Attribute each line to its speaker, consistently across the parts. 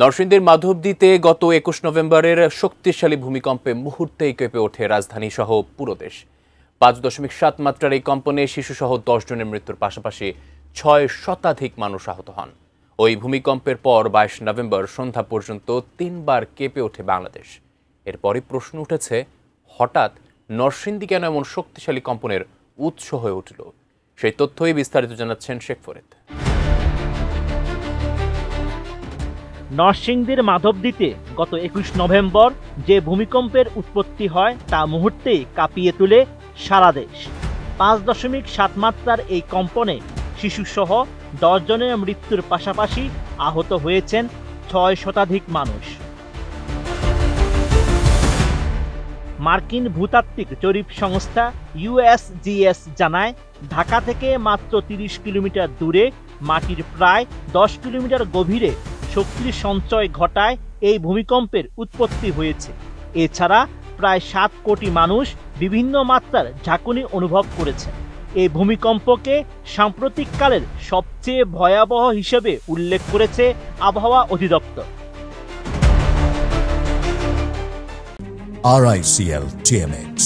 Speaker 1: নরসিংদীর মাধবদীতে গত ২১ নভেম্বরের শক্তিশালী ভূমিকম্পে মুহূর্তেই কেঁপে ওঠে রাজধানী সহ পুরো দেশ। ৫.৭ মাত্রার এই কম্পনে শিশুসহ ১০ জনের মৃত্যুর পাশাপাশি ৬ শতাধিক মানুষ আহত হন। ওই ভূমিকম্পের পর ২২ নভেম্বর সন্ধ্যা পর্যন্ত ৩বার কেঁপে ওঠে বাংলাদেশ। এরপরই প্রশ্ন উঠেছে, হঠাৎ নরসিংদী কেন এমন শক্তিশালী কম্পনের উৎস হয়ে উঠল? সেই তথ্যই বিস্তারিত জানাচ্ছেন শেখ ফরিদ।
Speaker 2: নরসিংদীর মাধবদীতে গত ২১ নভেম্বর যে ভূমিকম্পের উৎপত্তি হয় তা মুহূর্তেই কাঁপিয়ে তোলে সারা দেশ। ৫.৭ মাত্রার এই কম্পনে শিশুসহ ১০ জনের মৃত্যুর পাশাপাশি আহত হয়েছেন ৬ শতাধিক মানুষ। মার্কিন ভূতাত্ত্বিক জরিপ সংস্থা USGS জানায়, ঢাকা থেকে মাত্র ৩০ কিলোমিটার দূরে মাটির প্রায় ১০ কিলোমিটার গভীরে শক্তির সঞ্চয় ঘটায় এই ভূমিকম্পের উৎপত্তি হয়েছে। এছাড়া প্রায় ৭ কোটি মানুষ বিভিন্ন মাত্রার ঝাঁকুনি অনুভব করেছে। এই ভূমিকম্পকে সাম্প্রতিককালের সবচেয়ে ভয়াবহ হিসেবে উল্লেখ করেছে আবহাওয়া অধিদপ্তর।
Speaker 3: RICL TMX,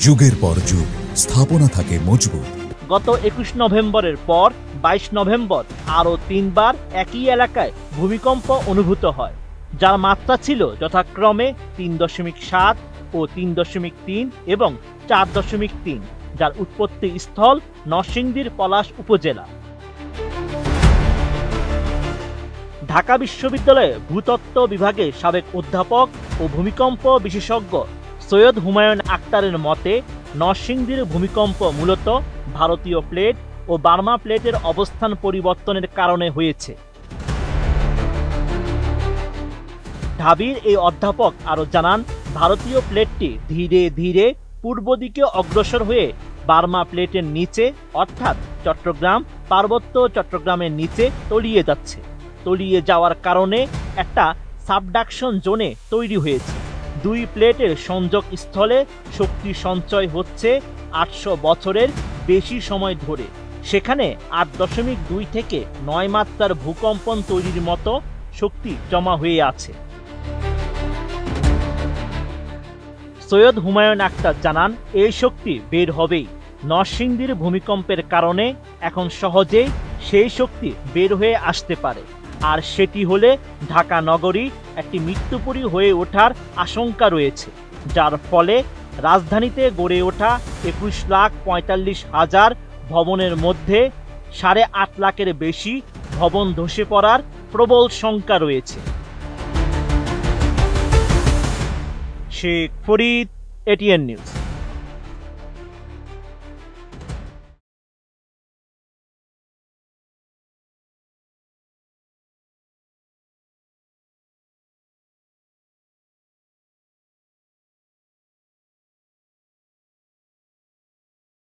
Speaker 3: যুগের পর যুগ স্থাপনা থাকে মজবুত।
Speaker 2: গত ২১ নভেম্বরের পর ২২ নভেম্বর আরও ৩বার একই এলাকায় ভূমিকম্প অনুভূত হয়, যার মাত্রা ছিল যথাক্রমে ৩.৭ ও ৩.৩ এবং ৪.৩, যার উৎপত্তি স্থল নরসিংদীর পলাশ উপজেলা। ঢাকা বিশ্ববিদ্যালয়ে ভূতত্ত্ব বিভাগের সাবেক অধ্যাপক ও ভূমিকম্প বিশেষজ্ঞ সৈয়দ হুমায়ুন আক্তারের মতে, নরসিংদীর ভূমিকম্প মূলত ভারতীয় প্লেট ও বার্মা প্লেটের অবস্থান পরিবর্তনের কারণে হয়েছে। ঢাবির এই অধ্যাপক আরও জানান, ভারতীয় প্লেটটি ধীরে ধীরে পূর্ব দিকে অগ্রসর হয়ে বার্মা প্লেটের নিচে অর্থাৎ চট্টগ্রাম পার্বত্য চট্টগ্রামের নিচে তলিয়ে যাচ্ছে। তলিয়ে যাওয়ার কারণে একটা সাবডাকশন জোনে তৈরি হয়েছে। দুই প্লেটের সংযোগ স্থলে শক্তি সঞ্চয় হচ্ছে ৮০০ বছরের বেশি সময় ধরে। সেখানে ৮.২ থেকে ৯ মাত্রার ভূকম্পন তৈরির মতো শক্তি জমা হয়ে আছে। সৈয়দ হুমায়ুন আক্তার জানান, এই শক্তি বের হবেই। নরসিংদীর ভূমিকম্পের কারণে এখন সহজেই সেই শক্তি বের হয়ে আসতে পারে, আর সেটি হলে ঢাকা নগরী একটি মৃত্যুপুরী হয়ে ওঠার আশঙ্কা রয়েছে, যার ফলে রাজধানীতে গড়ে ওঠা ২১,৪৫,০০০ ভবনের মধ্যে ৮.৫ লাখের বেশি ভবন ধসে পড়ার প্রবল শঙ্কা রয়েছে। Sheikh Farid, ATN news.